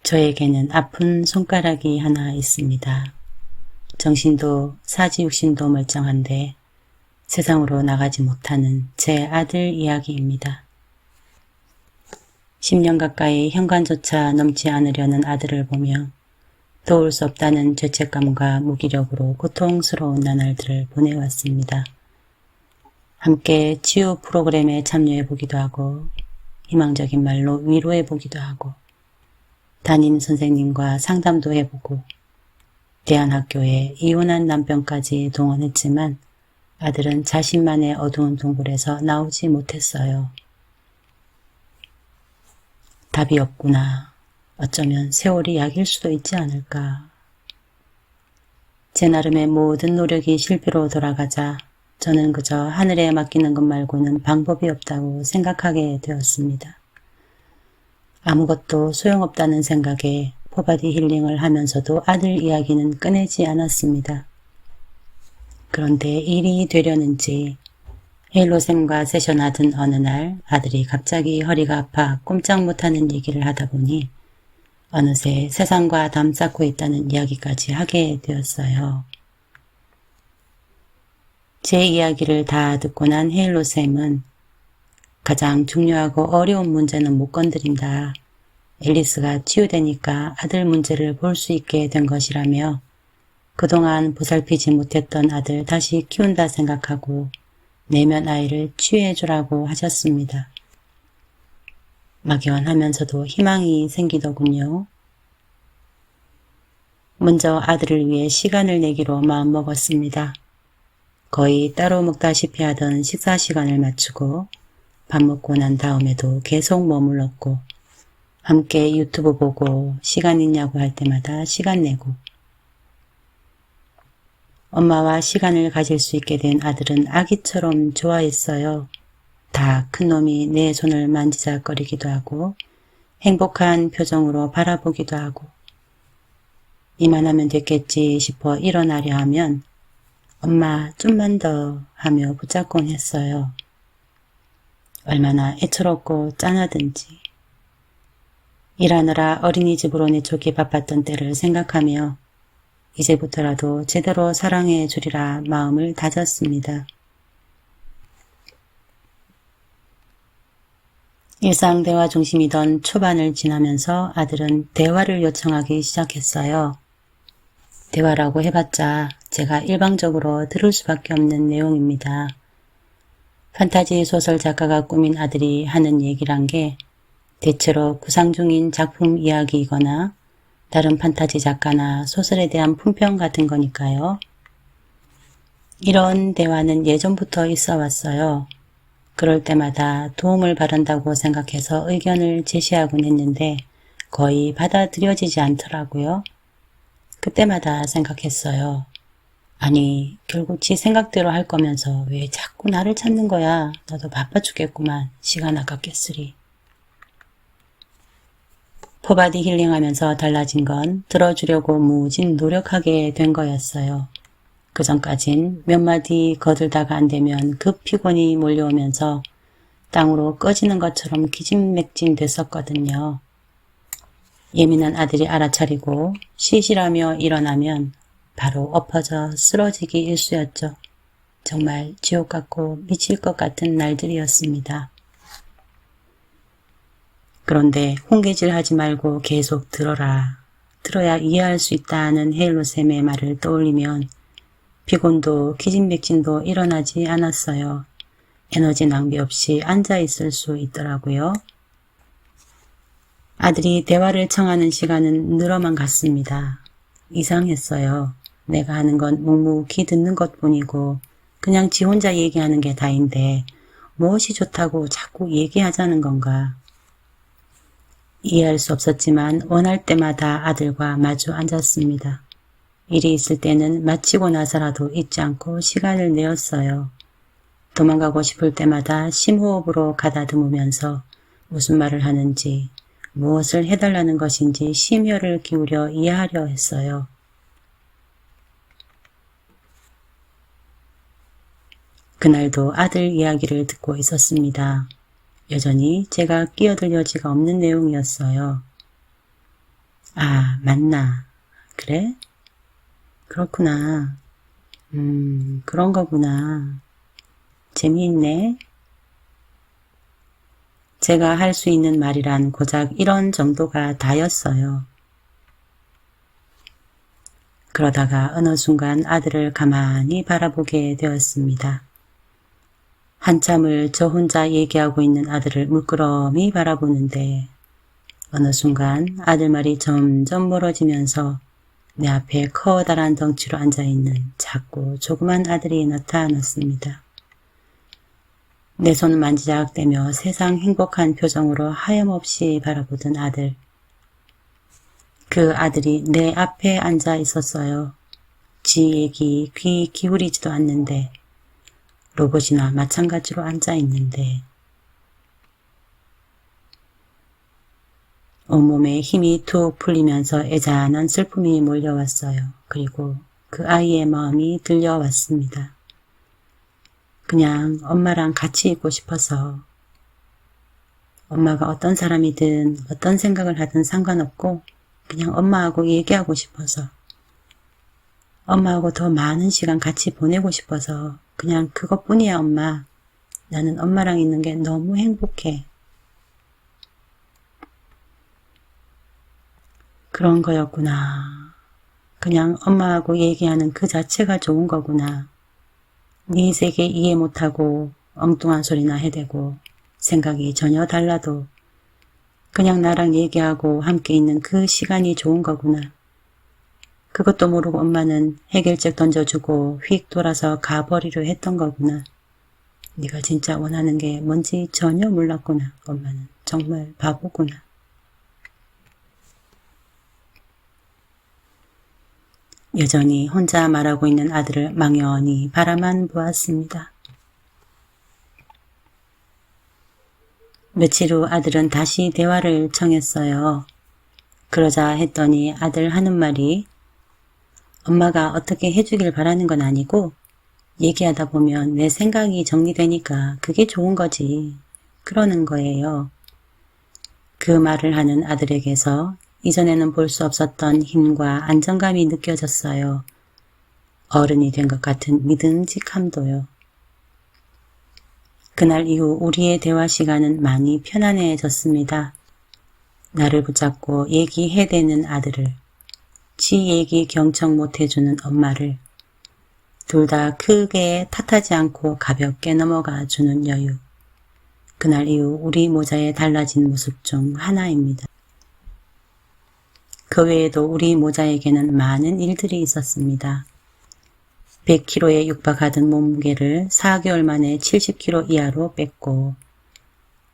저에게는 아픈 손가락이 하나 있습니다. 정신도 사지육신도 멀쩡한데 세상으로 나가지 못하는 제 아들 이야기입니다. 10년 가까이 현관조차 넘지 않으려는 아들을 보며 도울 수 없다는 죄책감과 무기력으로 고통스러운 나날들을 보내왔습니다. 함께 치유 프로그램에 참여해보기도 하고 희망적인 말로 위로해보기도 하고 담임 선생님과 상담도 해보고 대안학교에 이혼한 남편까지 동원했지만 아들은 자신만의 어두운 동굴에서 나오지 못했어요. 답이 없구나. 어쩌면 세월이 약일 수도 있지 않을까. 제 나름의 모든 노력이 실패로 돌아가자 저는 그저 하늘에 맡기는 것 말고는 방법이 없다고 생각하게 되었습니다. 아무것도 소용없다는 생각에 포바디 힐링을 하면서도 아들 이야기는 꺼내지 않았습니다. 그런데 일이 되려는지 헬로쌤과 세션하던 어느 날 아들이 갑자기 허리가 아파 꼼짝 못하는 얘기를 하다 보니 어느새 세상과 담 쌓고 있다는 이야기까지 하게 되었어요. 제 이야기를 다 듣고 난 헬로쌤은 가장 중요하고 어려운 문제는 못 건드린다. 앨리스가 치유되니까 아들 문제를 볼 수 있게 된 것이라며 그동안 보살피지 못했던 아들 다시 키운다 생각하고 내면 아이를 치유해주라고 하셨습니다. 막연하면서도 희망이 생기더군요. 먼저 아들을 위해 시간을 내기로 마음먹었습니다. 거의 따로 먹다시피 하던 식사 시간을 맞추고 밥 먹고 난 다음에도 계속 머물렀고 함께 유튜브 보고 시간 있냐고 할 때마다 시간 내고 엄마와 시간을 가질 수 있게 된 아들은 아기처럼 좋아했어요. 다 큰 놈이 내 손을 만지작거리기도 하고 행복한 표정으로 바라보기도 하고 이만하면 됐겠지 싶어 일어나려 하면 엄마 좀만 더 하며 붙잡곤 했어요. 얼마나 애처롭고 짠하든지. 일하느라 어린이집으로 내쫓기 바빴던 때를 생각하며 이제부터라도 제대로 사랑해 주리라 마음을 다졌습니다. 일상 대화 중심이던 초반을 지나면서 아들은 대화를 요청하기 시작했어요. 대화라고 해봤자 제가 일방적으로 들을 수밖에 없는 내용입니다. 판타지 소설 작가가 꾸민 아들이 하는 얘기란 게 대체로 구상 중인 작품 이야기이거나 다른 판타지 작가나 소설에 대한 품평 같은 거니까요. 이런 대화는 예전부터 있어 왔어요. 그럴 때마다 도움을 바란다고 생각해서 의견을 제시하곤 했는데 거의 받아들여지지 않더라고요. 그때마다 생각했어요. 아니, 결국 지 생각대로 할 거면서 왜 자꾸 나를 찾는 거야. 너도 바빠 죽겠구만. 시간 아깝겠으리. 포바디 힐링하면서 달라진 건 들어주려고 무진 노력하게 된 거였어요. 그전까진 몇 마디 거들다가 안 되면 급 피곤이 몰려오면서 땅으로 꺼지는 것처럼 기진맥진 됐었거든요. 예민한 아들이 알아차리고 시시라며 일어나면 바로 엎어져 쓰러지기 일쑤였죠. 정말 지옥 같고 미칠 것 같은 날들이었습니다. 그런데 홍계질 하지 말고 계속 들어라. 들어야 이해할 수 있다는 헤일로쌤의 말을 떠올리면 피곤도 기진맥진도 일어나지 않았어요. 에너지 낭비 없이 앉아있을 수 있더라고요. 아들이 대화를 청하는 시간은 늘어만 갔습니다. 이상했어요. 내가 하는 건 묵묵히 듣는 것뿐이고 그냥 지 혼자 얘기하는 게 다인데 무엇이 좋다고 자꾸 얘기하자는 건가. 이해할 수 없었지만 원할 때마다 아들과 마주 앉았습니다. 일이 있을 때는 마치고 나서라도 잊지 않고 시간을 내었어요. 도망가고 싶을 때마다 심호흡으로 가다듬으면서 무슨 말을 하는지 무엇을 해달라는 것인지 심혈을 기울여 이해하려 했어요. 그날도 아들 이야기를 듣고 있었습니다. 여전히 제가 끼어들 여지가 없는 내용이었어요. 아, 맞나. 그래? 그렇구나. 그런 거구나. 재미있네. 제가 할 수 있는 말이란 고작 이런 정도가 다였어요. 그러다가 어느 순간 아들을 가만히 바라보게 되었습니다. 한참을 저 혼자 얘기하고 있는 아들을 물끄러미 바라보는데 어느 순간 아들 말이 점점 멀어지면서 내 앞에 커다란 덩치로 앉아있는 작고 조그만 아들이 나타났습니다. 내 손을 만지작대며 세상 행복한 표정으로 하염없이 바라보던 아들. 그 아들이 내 앞에 앉아 있었어요. 지 얘기 귀 기울이지도 않는데 로봇이나 마찬가지로 앉아 있는데 온몸에 힘이 툭 풀리면서 애잔한 슬픔이 몰려왔어요. 그리고 그 아이의 마음이 들려왔습니다. 그냥 엄마랑 같이 있고 싶어서 엄마가 어떤 사람이든 어떤 생각을 하든 상관없고 그냥 엄마하고 얘기하고 싶어서 엄마하고 더 많은 시간 같이 보내고 싶어서 그냥 그것뿐이야 엄마. 나는 엄마랑 있는 게 너무 행복해. 그런 거였구나. 그냥 엄마하고 얘기하는 그 자체가 좋은 거구나. 네 세계 이해 못하고 엉뚱한 소리나 해대고 생각이 전혀 달라도 그냥 나랑 얘기하고 함께 있는 그 시간이 좋은 거구나. 그것도 모르고 엄마는 해결책 던져주고 휙 돌아서 가버리려 했던 거구나. 네가 진짜 원하는 게 뭔지 전혀 몰랐구나. 엄마는 정말 바보구나. 여전히 혼자 말하고 있는 아들을 망연히 바라만 보았습니다. 며칠 후 아들은 다시 대화를 청했어요. 그러자 했더니 아들 하는 말이 엄마가 어떻게 해주길 바라는 건 아니고 얘기하다 보면 내 생각이 정리되니까 그게 좋은 거지. 그러는 거예요. 그 말을 하는 아들에게서 이전에는 볼 수 없었던 힘과 안정감이 느껴졌어요. 어른이 된 것 같은 믿음직함도요. 그날 이후 우리의 대화 시간은 많이 편안해졌습니다. 나를 붙잡고 얘기해대는 아들을, 지 얘기 경청 못해주는 엄마를, 둘 다 크게 탓하지 않고 가볍게 넘어가 주는 여유. 그날 이후 우리 모자의 달라진 모습 중 하나입니다. 그 외에도 우리 모자에게는 많은 일들이 있었습니다. 100kg에 육박하던 몸무게를 4개월 만에 70kg 이하로 뺐고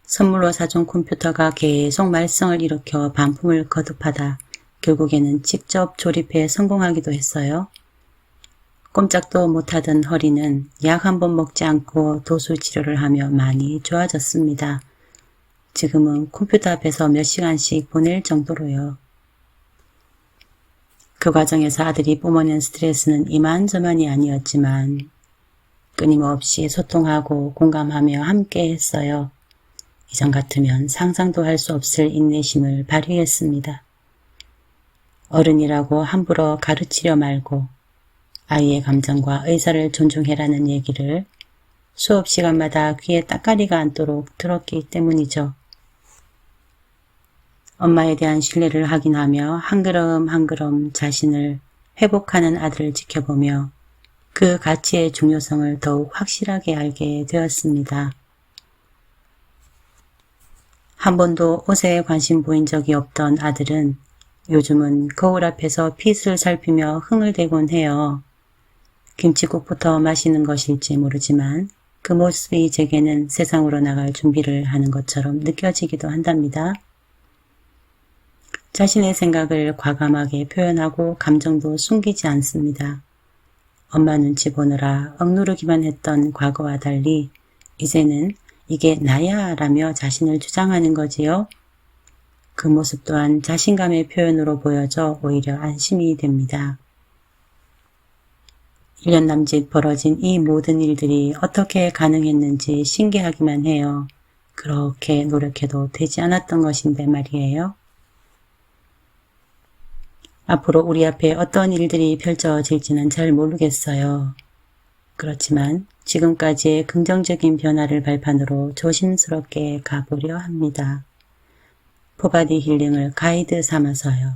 선물로 사준 컴퓨터가 계속 말썽을 일으켜 반품을 거듭하다 결국에는 직접 조립해 성공하기도 했어요. 꼼짝도 못하던 허리는 약 한 번 먹지 않고 도수 치료를 하며 많이 좋아졌습니다. 지금은 컴퓨터 앞에서 몇 시간씩 보낼 정도로요. 그 과정에서 아들이 뿜어낸 스트레스는 이만저만이 아니었지만 끊임없이 소통하고 공감하며 함께 했어요. 이전 같으면 상상도 할 수 없을 인내심을 발휘했습니다. 어른이라고 함부로 가르치려 말고 아이의 감정과 의사를 존중해라는 얘기를 수업 시간마다 귀에 따까리가 앉도록 들었기 때문이죠. 엄마에 대한 신뢰를 확인하며 한 걸음 한 걸음 자신을 회복하는 아들을 지켜보며 그 가치의 중요성을 더욱 확실하게 알게 되었습니다. 한 번도 옷에 관심 보인 적이 없던 아들은 요즘은 거울 앞에서 핏을 살피며 흥을 대곤 해요. 김치국부터 마시는 것일지 모르지만 그 모습이 제게는 세상으로 나갈 준비를 하는 것처럼 느껴지기도 한답니다. 자신의 생각을 과감하게 표현하고 감정도 숨기지 않습니다. 엄마 눈치 보느라 억누르기만 했던 과거와 달리 이제는 이게 나야 라며 자신을 주장하는 거지요. 그 모습 또한 자신감의 표현으로 보여져 오히려 안심이 됩니다. 1년 남짓 벌어진 이 모든 일들이 어떻게 가능했는지 신기하기만 해요. 그렇게 노력해도 되지 않았던 것인데 말이에요. 앞으로 우리 앞에 어떤 일들이 펼쳐질지는 잘 모르겠어요. 그렇지만 지금까지의 긍정적인 변화를 발판으로 조심스럽게 가보려 합니다. 포바디 힐링을 가이드 삼아서요.